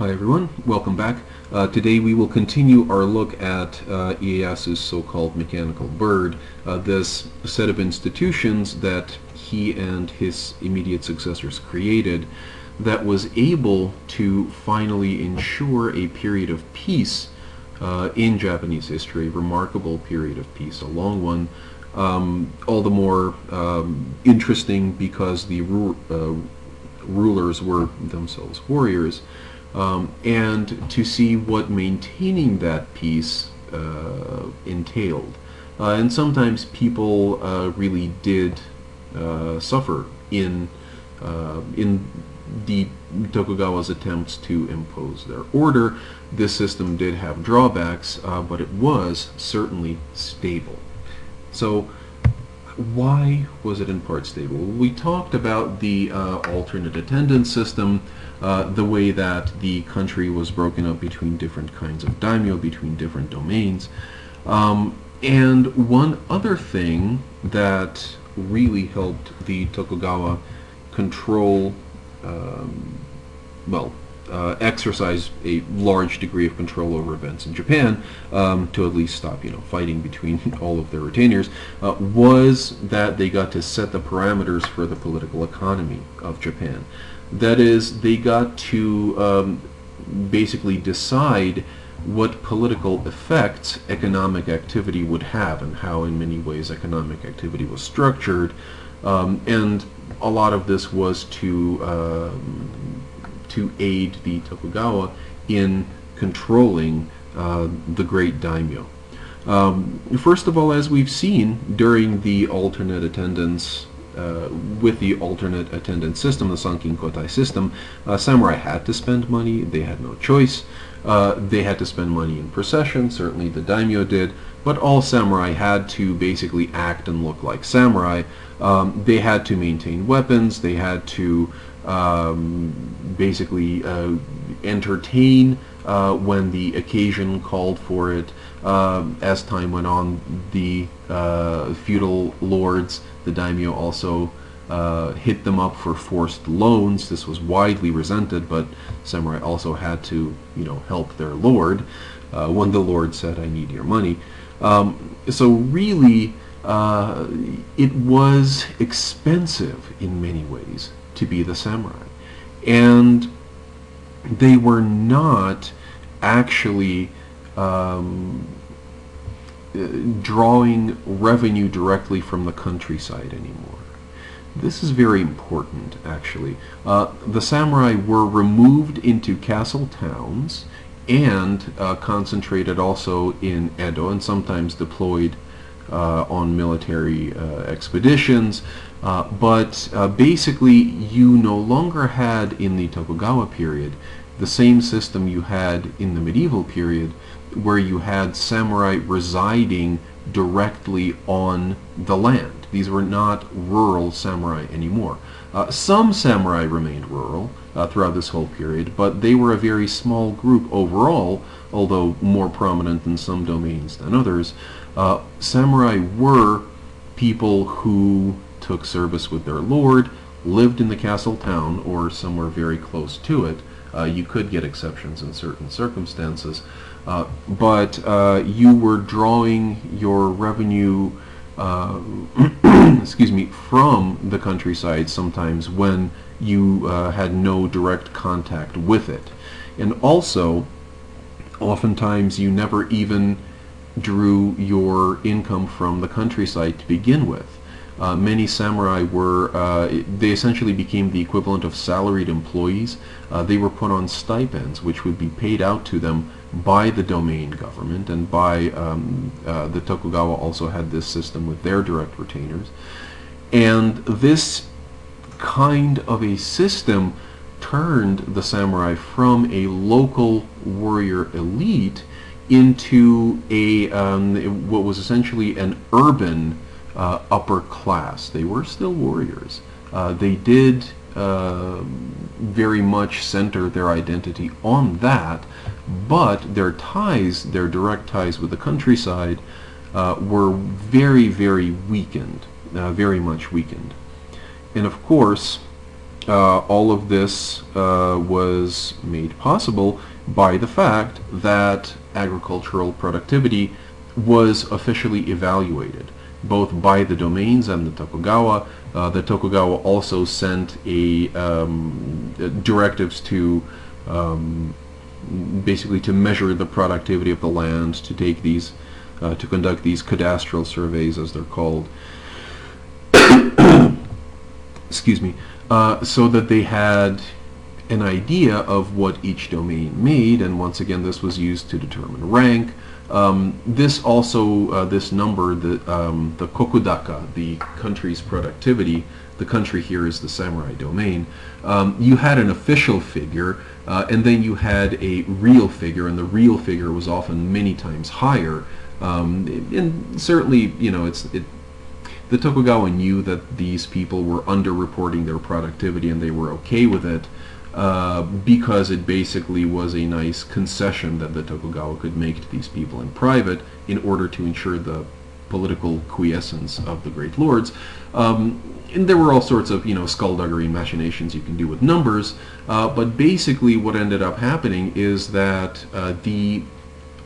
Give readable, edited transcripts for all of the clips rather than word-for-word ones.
Hi everyone, welcome back. Today we will continue our look at Ieyasu's so-called mechanical bird, this set of institutions that he and his immediate successors created that was able to finally ensure a period of peace in Japanese history, a remarkable period of peace, a long one, all the more interesting because the rulers were themselves warriors. And to see what maintaining that peace entailed. And sometimes people really did suffer in the Tokugawa's attempts to impose their order. This system did have drawbacks, but it was certainly stable. So why was it in part stable? We talked about the alternate attendance system, the way that the country was broken up between different kinds of daimyo, between different domains. And one other thing that really helped the Tokugawa control, exercise a large degree of control over events in Japan, to at least stop, fighting between all of their retainers, was that they got to set the parameters for the political economy of Japan. That is, they got to basically decide what political effects economic activity would have and how in many ways economic activity was structured. And a lot of this was to aid the Tokugawa in controlling the great daimyo. First of all, as we've seen during the alternate attendance, with the alternate attendance system, the Sankin Kotai system, samurai had to spend money. They had no choice. They had to spend money in procession. Certainly the daimyo did, but all samurai had to basically act and look like samurai. They had to maintain weapons. They had to basically entertain when the occasion called for it. As time went on, the feudal lords, the daimyo, also hit them up for forced loans. This was widely resented, but samurai also had to, help their lord when the lord said, "I need your money." So really, it was expensive in many ways to be the samurai, and they were not actually drawing revenue directly from the countryside anymore. This is very important, actually. The samurai were removed into castle towns and concentrated also in Edo, and sometimes deployed on military expeditions. But basically, you no longer had in the Tokugawa period the same system you had in the medieval period, where you had samurai residing directly on the land. These were not rural samurai anymore. Some samurai remained rural throughout this whole period, but they were a very small group overall, although more prominent in some domains than others. Samurai were people who took service with their lord, lived in the castle town or somewhere very close to it. You could get exceptions in certain circumstances, but you were drawing your revenue excuse me, from the countryside sometimes when you had no direct contact with it. And also, oftentimes you never even drew your income from the countryside to begin with. Many samurai they essentially became the equivalent of salaried employees. They were put on stipends, which would be paid out to them by the domain government, and by the Tokugawa also had this system with their direct retainers. And this kind of a system turned the samurai from a local warrior elite into a what was essentially an urban upper class. They were still warriors. They did very much center their identity on that, but their ties, their direct ties with the countryside, were very, very weakened, very much weakened. And of course, All of this was made possible by the fact that agricultural productivity was officially evaluated, both by the domains and the Tokugawa. The Tokugawa also sent directives to basically to measure the productivity of the land, to take these, to conduct these cadastral surveys, as they're called. Excuse me. So that they had an idea of what each domain made, and once again, this was used to determine rank. This also, this number, the kokudaka, the country's productivity, the country here is the samurai domain, you had an official figure, and then you had a real figure, and the real figure was often many times higher. And certainly, you know, the Tokugawa knew that these people were underreporting their productivity, and they were okay with it, because it basically was a nice concession that the Tokugawa could make to these people in private in order to ensure the political quiescence of the great lords. And there were all sorts of, you know, skullduggery machinations you can do with numbers, but basically what ended up happening is that the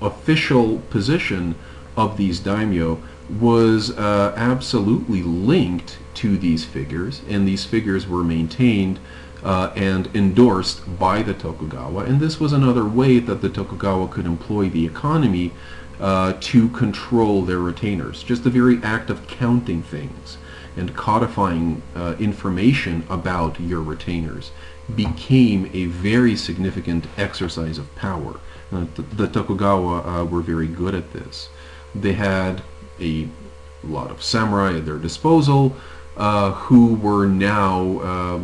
official position of these daimyo was absolutely linked to these figures, and these figures were maintained and endorsed by the Tokugawa, and this was another way that the Tokugawa could employ the economy to control their retainers. Just the very act of counting things and codifying information about your retainers became a very significant exercise of power. The Tokugawa were very good at this. They had a lot of samurai at their disposal, who were now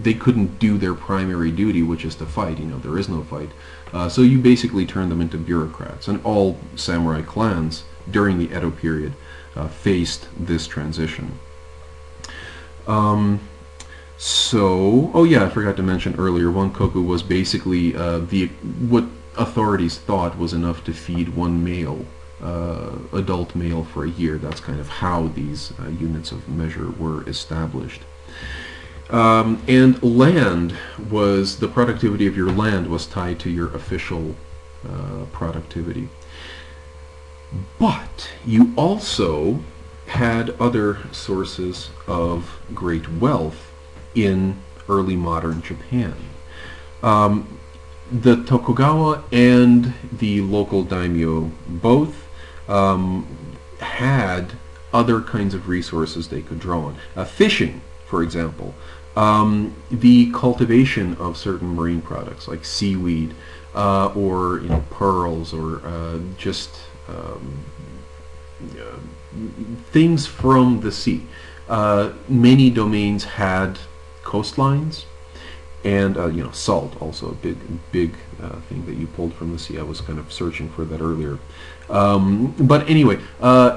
they couldn't do their primary duty, which is to fight. You know, there is no fight. So you basically turn them into bureaucrats, and all samurai clans during the Edo period faced this transition. Oh yeah, I forgot to mention earlier, one koku was basically what authorities thought was enough to feed one male, adult male, for a year. That's kind of how these units of measure were established. And land was, the productivity of your land was tied to your official productivity. But you also had other sources of great wealth in early modern Japan. The Tokugawa and the local daimyo both had other kinds of resources they could draw on. Fishing, for example, the cultivation of certain marine products like seaweed, or pearls, or just things from the sea. Many domains had coastlines, and salt, also a big thing that you pulled from the sea. I was kind of searching for that earlier. But anyway,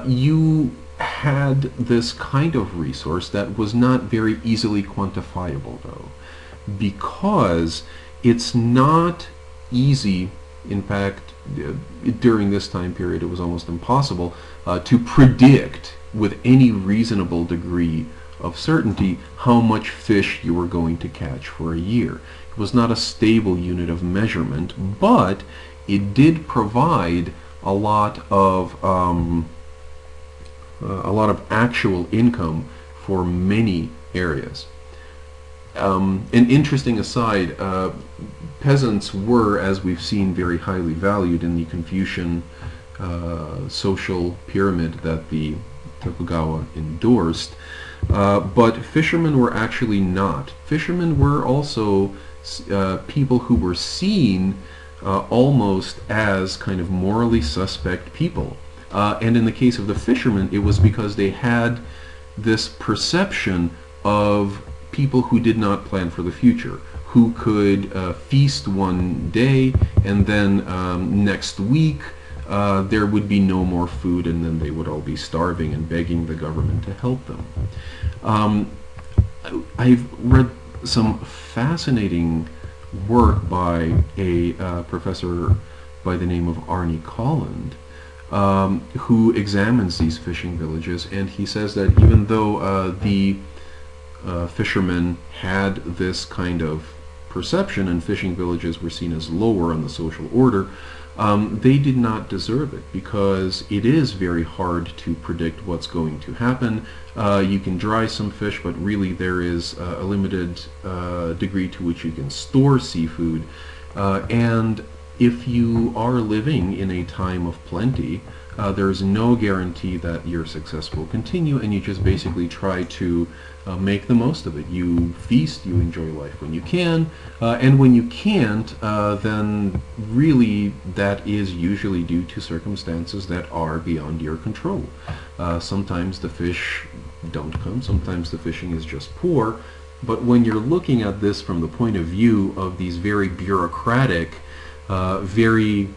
you had this kind of resource that was not very easily quantifiable, though, because it's not easy. In fact, during this time period, it was almost impossible to predict with any reasonable degree of certainty how much fish you were going to catch for a year. It was not a stable unit of measurement, but it did provide a lot of actual income for many areas. An interesting aside, peasants were, as we've seen, very highly valued in the Confucian social pyramid that the Tokugawa endorsed, but fishermen were actually not. Fishermen were also people who were seen almost as kind of morally suspect people. And in the case of the fishermen, it was because they had this perception of people who did not plan for the future, who could feast one day, and then next week there would be no more food, and then they would all be starving and begging the government to help them. I've read some fascinating work by a professor by the name of Arnie Colland, who examines these fishing villages, and he says that even though the fishermen had this kind of perception and fishing villages were seen as lower on the social order, they did not deserve it, because it is very hard to predict what's going to happen. You can dry some fish, but really there is a limited degree to which you can store seafood. And if you are living in a time of plenty, there's no guarantee that your success will continue, and you just basically try to make the most of it. You feast, you enjoy life when you can, and when you can't, then really that is usually due to circumstances that are beyond your control. Sometimes the fish don't come, sometimes the fishing is just poor, but when you're looking at this from the point of view of these very bureaucratic, very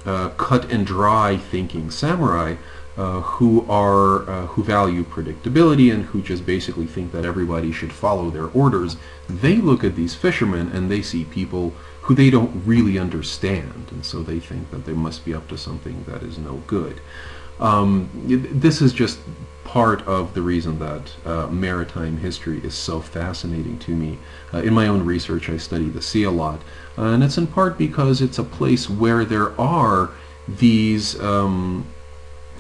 cut and dry thinking samurai, who value predictability and who just basically think that everybody should follow their orders, they look at these fishermen and they see people who they don't really understand, and so they think that they must be up to something that is no good. This is just part of the reason that maritime history is so fascinating to me. In my own research, I study the sea a lot, and it's in part because it's a place where there are these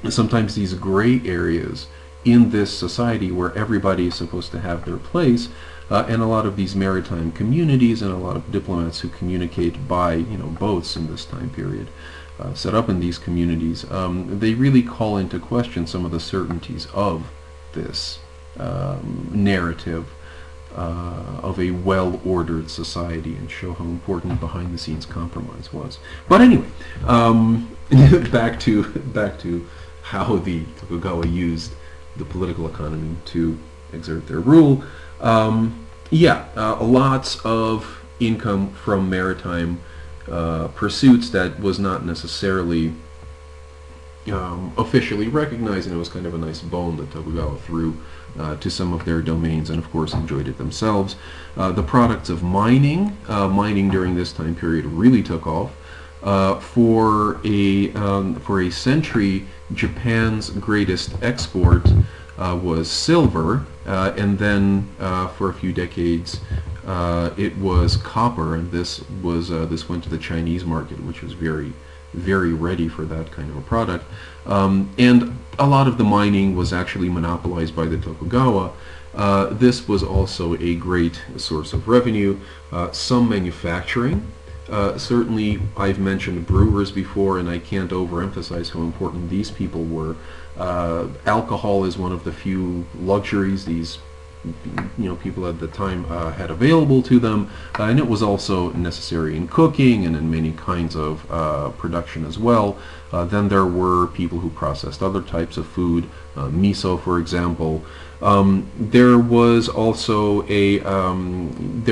sometimes these gray areas in this society where everybody is supposed to have their place, and a lot of these maritime communities and a lot of diplomats who communicate by boats in this time period, set up in these communities, they really call into question some of the certainties of this narrative of a well-ordered society, and show how important behind-the-scenes compromise was. But anyway, back to how the Tokugawa used the political economy to exert their rule. Lots of income from maritime pursuits that was not necessarily officially recognized, and it was kind of a nice bone that Tokugawa threw to some of their domains, and of course enjoyed it themselves. The products of mining during this time period really took off. For a century, Japan's greatest export was silver, and then for a few decades it was copper, and this went to the Chinese market, which was very, very ready for that kind of a product. And a lot of the mining was actually monopolized by the Tokugawa. This was also a great source of revenue. Some manufacturing. Certainly, I've mentioned brewers before, and I can't overemphasize how important these people were. Alcohol is one of the few luxuries these people at the time had available to them, and it was also necessary in cooking and in many kinds of production as well. Then there were people who processed other types of food, miso, for example. There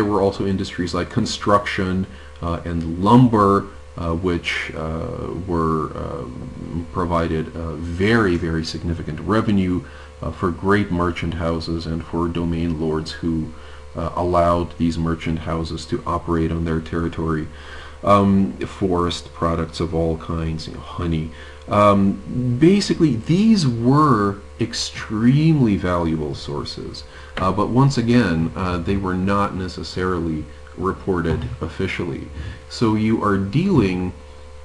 were also industries like construction and lumber, which provided very, very significant revenue for great merchant houses and for domain lords who allowed these merchant houses to operate on their territory. Forest products of all kinds, honey. Basically, these were extremely valuable sources, but once again, they were not necessarily reported officially. So you are dealing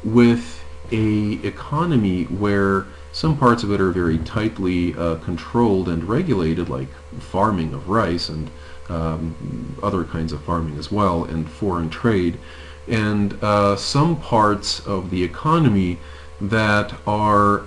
with a economy where some parts of it are very tightly controlled and regulated, like farming of rice and other kinds of farming as well, and foreign trade, and some parts of the economy that are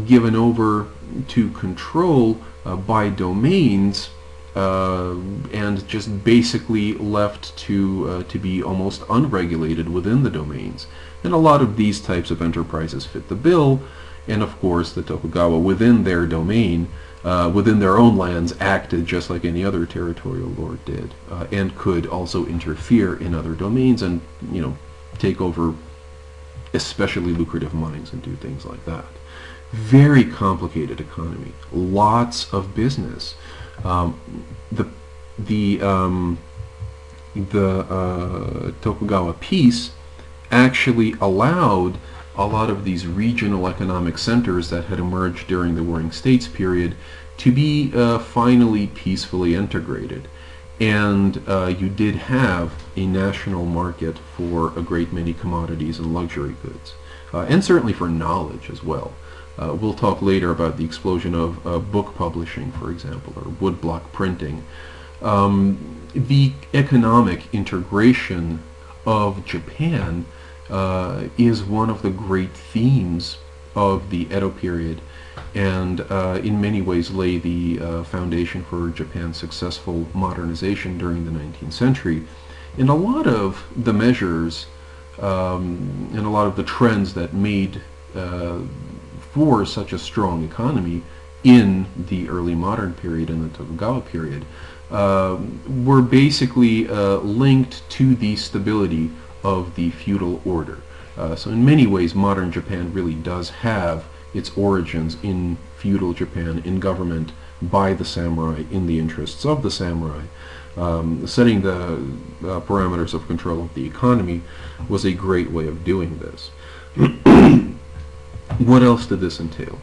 given over to control by domains, and just basically left to be almost unregulated within the domains. And a lot of these types of enterprises fit the bill, and of course the Tokugawa within their domain, within their own lands, acted just like any other territorial lord did, and could also interfere in other domains and take over especially lucrative mines and do things like that. Very complicated economy, lots of business. The Tokugawa peace actually allowed a lot of these regional economic centers that had emerged during the Warring States period to be finally peacefully integrated. and you did have a national market for a great many commodities and luxury goods, and certainly for knowledge as well. We'll talk later about the explosion of book publishing, for example, or woodblock printing. The economic integration of Japan is one of the great themes of the Edo period, and in many ways lay the foundation for Japan's successful modernization during the 19th century. And a lot of the measures and a lot of the trends that made for such a strong economy in the early modern period and the Tokugawa period were basically linked to the stability of the feudal order. So in many ways, modern Japan really does have its origins in feudal Japan, in government by the samurai, in the interests of the samurai. Setting the parameters of control of the economy was a great way of doing this. What else did this entail?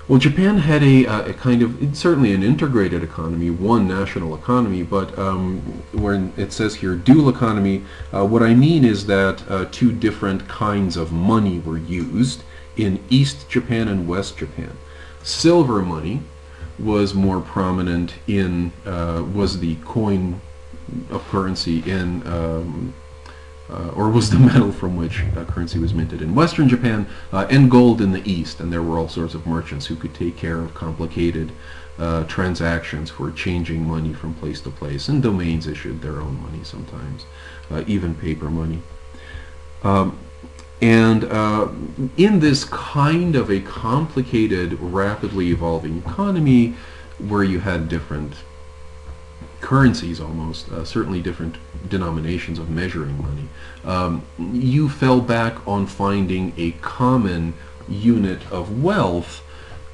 Well, Japan had a kind of, certainly an integrated economy, one national economy, but when it says here dual economy, what I mean is that two different kinds of money were used in East Japan and West Japan. Silver money was more prominent in, was the coin of currency in, or was the metal from which currency was minted in Western Japan, and gold in the East, and there were all sorts of merchants who could take care of complicated transactions for changing money from place to place, and domains issued their own money sometimes, even paper money. And in this kind of a complicated, rapidly evolving economy, where you had different currencies almost, certainly different denominations of measuring money, you fell back on finding a common unit of wealth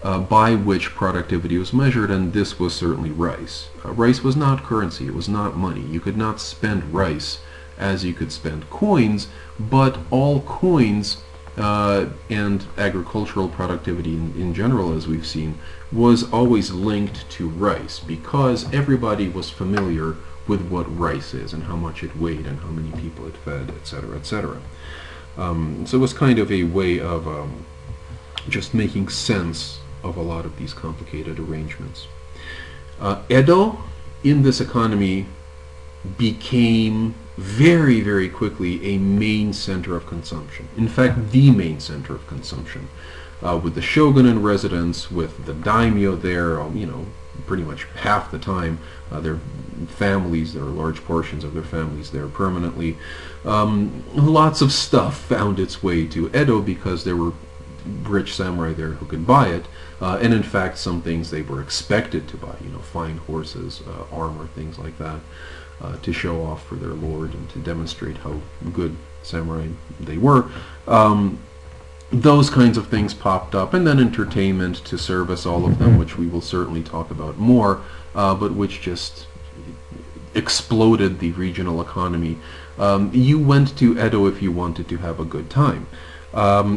by which productivity was measured, and this was certainly rice. Rice was not currency, it was not money. You could not spend rice as you could spend coins, but all coins and agricultural productivity in general, as we've seen, was always linked to rice, because everybody was familiar with what rice is and how much it weighed and how many people it fed, etc., etc. So it was kind of a way of just making sense of a lot of these complicated arrangements. Edo, in this economy, became very, very quickly a main center of consumption. In fact, the main center of consumption, with the shogun in residence, with the daimyo there, pretty much half the time, their families, there are large portions of their families there permanently. Lots of stuff found its way to Edo because there were rich samurai there who could buy it, and in fact some things they were expected to buy, fine horses, armor, things like that, to show off for their lord and to demonstrate how good samurai they were. Those kinds of things popped up, and then entertainment to service all of them, which we will certainly talk about more, but which just exploded the regional economy. You went to Edo if you wanted to have a good time.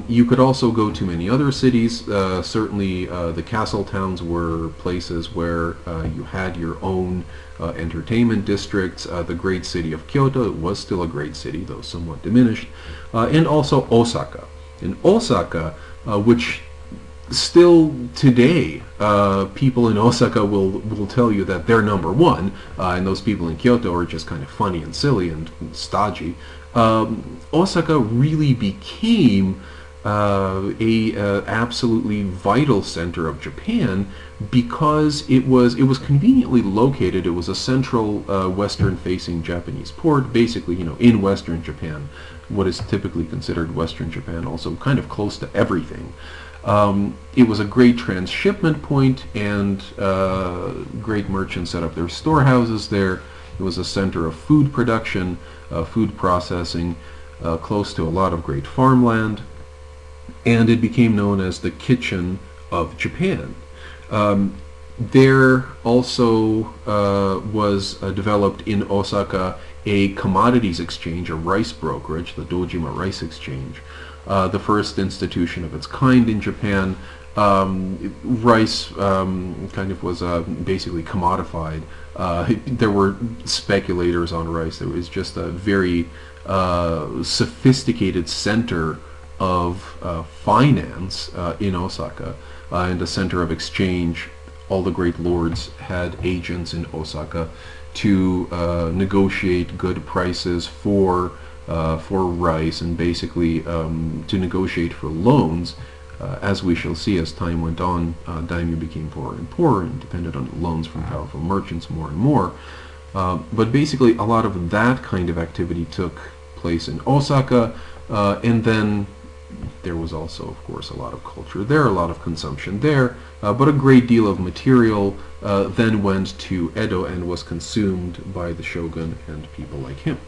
You could also go to many other cities. Certainly the castle towns were places where you had your own entertainment districts. The great city of Kyoto, it was still a great city, though somewhat diminished, and also Osaka. In Osaka, which still today, people in Osaka will tell you that they're number one, and those people in Kyoto are just kind of funny and silly and stodgy. Osaka really became a absolutely vital center of Japan because it was conveniently located. It was a central western-facing Japanese port, basically, in Western Japan, what is typically considered Western Japan, also kind of close to everything. It was a great transshipment point, and great merchants set up their storehouses there. It was a center of food production, food processing, close to a lot of great farmland, and it became known as the kitchen of Japan. There also was developed in Osaka a commodities exchange, a rice brokerage, the Dojima Rice Exchange, the first institution of its kind in Japan. Rice kind of was basically commodified. There were speculators on rice. There was just a very sophisticated center of finance in Osaka and a center of exchange. All the great lords had agents in Osaka to negotiate good prices for rice, and basically to negotiate for loans. As we shall see, as time went on, daimyo became poorer and poorer and depended on loans from powerful merchants more and more. But basically, a lot of that kind of activity took place in Osaka, and then there was also, of course, a lot of culture there, a lot of consumption there, but a great deal of material then went to Edo and was consumed by the shogun and people like him.